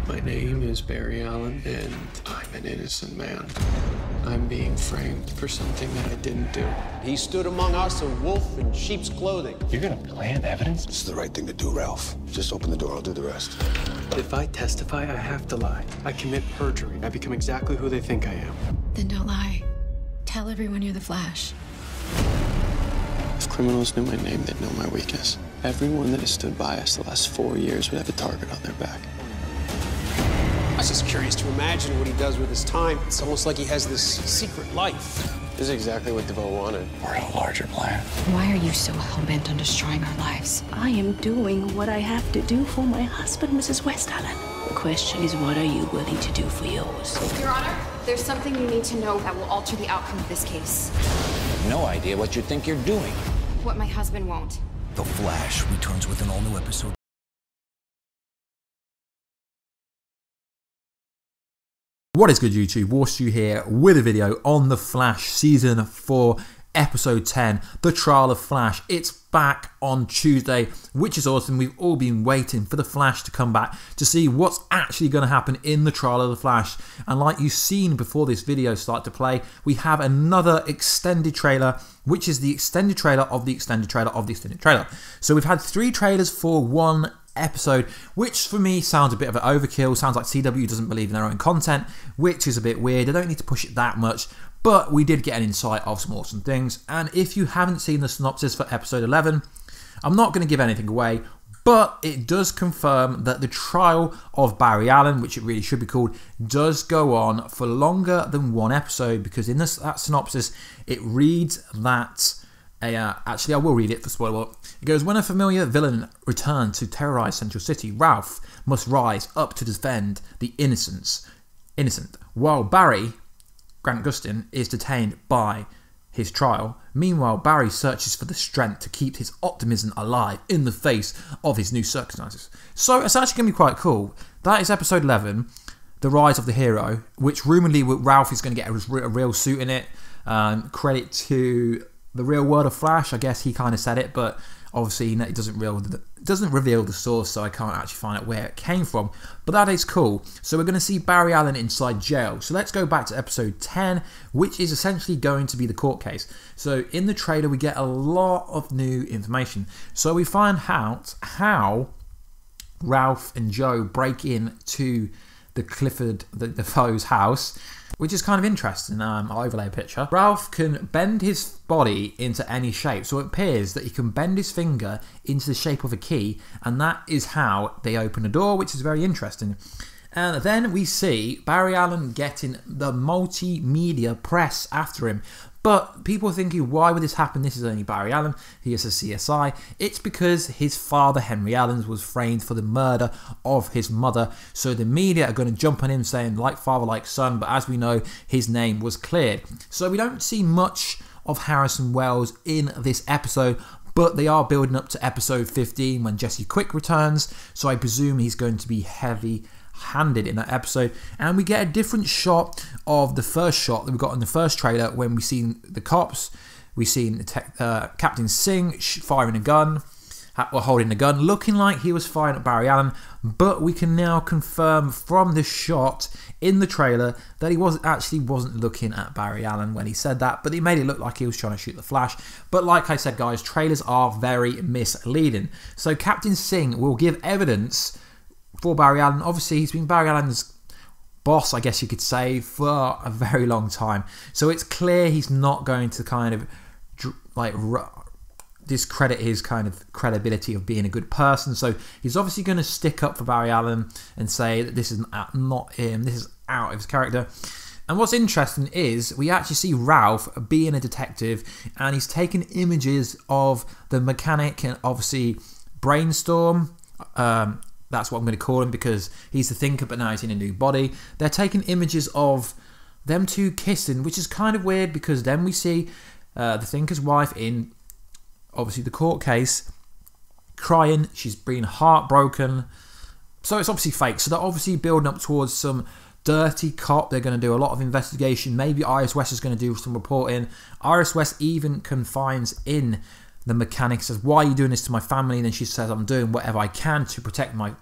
My name is Barry Allen, and I'm an innocent man. I'm being framed for something that I didn't do. He stood among us a wolf in sheep's clothing. You're gonna plant evidence? This is the right thing to do, Ralph. Just open the door, I'll do the rest. If I testify, I have to lie. I commit perjury. I become exactly who they think I am. Then don't lie. Tell everyone you're the Flash. If criminals knew my name, they'd know my weakness. Everyone that has stood by us the last 4 years would have a target on their back. I was just curious to imagine what he does with his time. It's almost like he has this secret life. This is exactly what DeVoe wanted. We're in a larger plan. Why are you so hell-bent on destroying our lives? I am doing what I have to do for my husband, Mrs. West Allen. The question is, what are you willing to do for yours? Your Honor, there's something you need to know that will alter the outcome of this case. No idea what you think you're doing. What my husband won't. The Flash returns with an all-new episode. What is good, YouTube? Warstu here with a video on The Flash Season 4 Episode 10, The Trial of Flash. It's back on Tuesday, which is awesome. We've all been waiting for The Flash to come back to see what's actually going to happen in The Trial of the Flash. And like you've seen before this video started to play, we have another extended trailer, which is the extended trailer of the extended trailer of the extended trailer. So we've had 3 trailers for one episode, which for me sounds a bit of an overkill. Sounds like CW doesn't believe in their own content, which is a bit weird. They don't need to push it that much, but we did get an insight of some awesome things. And if you haven't seen the synopsis for episode 11, I'm not going to give anything away, but it does confirm that the trial of Barry Allen, which it really should be called, does go on for longer than one episode, because in that synopsis it reads that actually, I will read it for spoiler alert. It goes, when a familiar villain returns to terrorize Central City, Ralph must rise up to defend the innocent, while Barry, Grant Gustin, is detained by his trial. Meanwhile, Barry searches for the strength to keep his optimism alive in the face of his new circumstances. So it's actually going to be quite cool. That is episode 11, The Rise of the Hero, which rumoredly Ralph is going to get a real suit in it. Credit to the real world of Flash, I guess he kind of said it, but obviously it doesn't reveal the source, so I can't actually find out where it came from. But that is cool. So we're going to see Barry Allen inside jail. So let's go back to episode 10, which is essentially going to be the court case. So in the trailer, we get a lot of new information. So we find out how Ralph and Joe break into the DeVoe's house, which is kind of interesting. I'll overlay a picture. Ralph can bend his body into any shape, so it appears that he can bend his finger into the shape of a key, and that is how they open the door, which is very interesting. And then we see Barry Allen getting the multimedia press after him. But people are thinking, why would this happen? This is only Barry Allen. He is a CSI. It's because his father, Henry Allen, was framed for the murder of his mother. So the media are going to jump on him saying, like father, like son. But as we know, his name was cleared. So we don't see much of Harrison Wells in this episode. But they are building up to episode 15 when Jesse Quick returns. So I presume he's going to be heavy-handed in that episode. And we get a different shot of the first shot that we got in the first trailer when we seen the cops. We seen Captain Singh firing a gun, or holding a gun, looking like he was firing at Barry Allen. But we can now confirm from the shot in the trailer that he wasn't looking at Barry Allen when he said that, but he made it look like he was trying to shoot the Flash. But like I said, guys, trailers are very misleading. So Captain Singh will give evidence for Barry Allen. Obviously, he's been Barry Allen's boss, I guess you could say, for a very long time. So it's clear he's not going to kind of like discredit his kind of credibility of being a good person. So he's obviously going to stick up for Barry Allen and say that this is not him, this is out of his character. And what's interesting is we actually see Ralph being a detective, and he's taking images of the mechanic and obviously Brainstorm. That's what I'm going to call him because he's the thinker, but now he's in a new body. They're taking images of them two kissing, which is kind of weird because then we see the thinker's wife in obviously the court case crying. She's been heartbroken. So it's obviously fake. So they're obviously building up towards some dirty cop. They're going to do a lot of investigation. Maybe Iris West is going to do some reporting. Iris West even confines in the mechanic says, why are you doing this to my family? And then she says, I'm doing whatever I can to protect my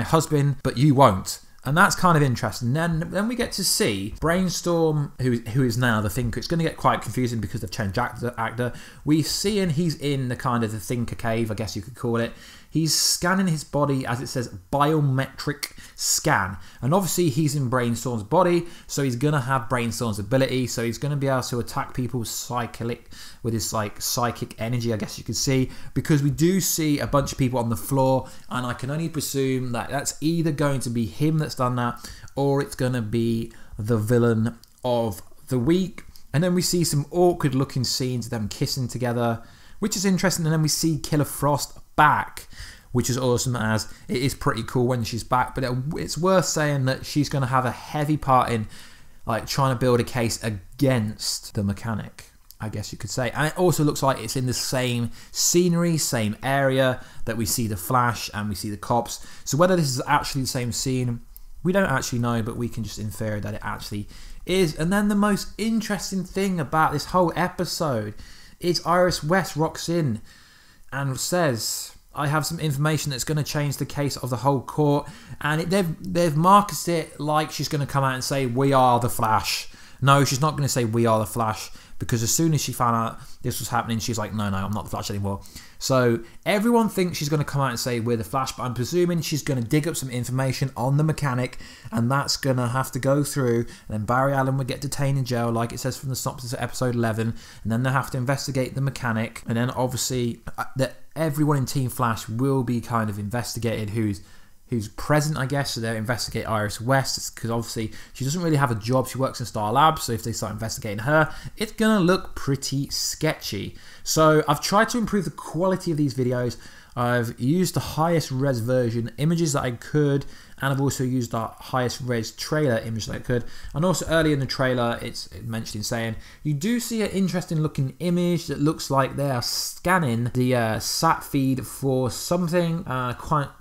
husband, but you won't. And that's kind of interesting. Then we get to see Brainstorm, who is now the Thinker. It's going to get quite confusing because they've changed actor. We see he's in the kind of the Thinker cave, I guess you could call it. He's scanning his body, as it says, biometric scan. And obviously he's in Brainstorm's body, so he's going to have Brainstorm's ability. So he's going to be able to attack people with his like psychic energy, I guess you could see. Because we do see a bunch of people on the floor, and I can only presume that that's either going to be him that's done that, or it's going to be the villain of the week. And then we see some awkward looking scenes of them kissing together, which is interesting. And then we see Killer Frost back, which is awesome, as it is pretty cool when she's back. But it's worth saying that she's going to have a heavy part in like trying to build a case against the mechanic, I guess you could say. And it also looks like it's in the same scenery, same area that we see the Flash and we see the cops. So whether this is actually the same scene, we don't actually know, but we can just infer that it actually is. And then the most interesting thing about this whole episode is Iris West rocks in and says, I have some information that's going to change the case of the whole court. And they've marketed it like she's going to come out and say, we are the Flash. No, she's not going to say we are the Flash, because as soon as she found out this was happening, she's like, no, I'm not the Flash anymore. So everyone thinks she's going to come out and say we're the Flash, but I'm presuming she's going to dig up some information on the mechanic, and that's going to have to go through, and then Barry Allen would get detained in jail, like it says from the synopsis of episode 11, and then they'll have to investigate the mechanic, and then obviously everyone in Team Flash will be kind of investigated who's present, I guess. So they'll investigate Iris West, because obviously she doesn't really have a job. She works in Star Labs, so if they start investigating her, it's going to look pretty sketchy. So I've tried to improve the quality of these videos. I've used the highest res version images that I could, and I've also used the highest res trailer image that I could. And also early in the trailer, it's mentioned saying you do see an interesting looking image that looks like they are scanning the sat feed for something.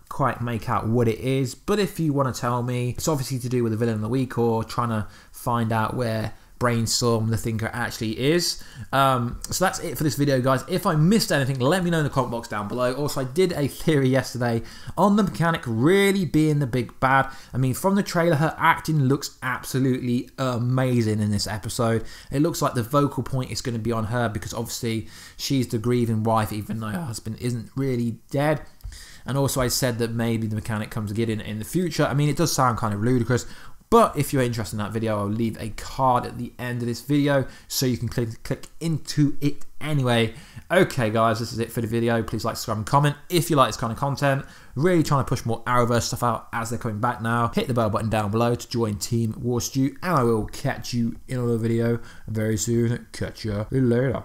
Quite make out what it is, but if you want to tell me, it's obviously to do with the villain of the week, or trying to find out where Brainstorm the Thinker actually is. So that's it for this video, guys. If I missed anything, let me know in the comment box down below. Also, I did a theory yesterday on the mechanic really being the big bad. I mean, from the trailer, her acting looks absolutely amazing in this episode. It looks like the vocal point is going to be on her, because obviously she's the grieving wife, even though her husband isn't really dead. And also I said that maybe the mechanic comes again in the future. I mean, it does sound kind of ludicrous, but if you're interested in that video, I'll leave a card at the end of this video so you can click into it anyway. Okay, guys, this is it for the video. Please like, subscribe, and comment if you like this kind of content. Really trying to push more Arrowverse stuff out as they're coming back now. Hit the bell button down below to join Team Warstu, and I will catch you in another video very soon. Catch you later.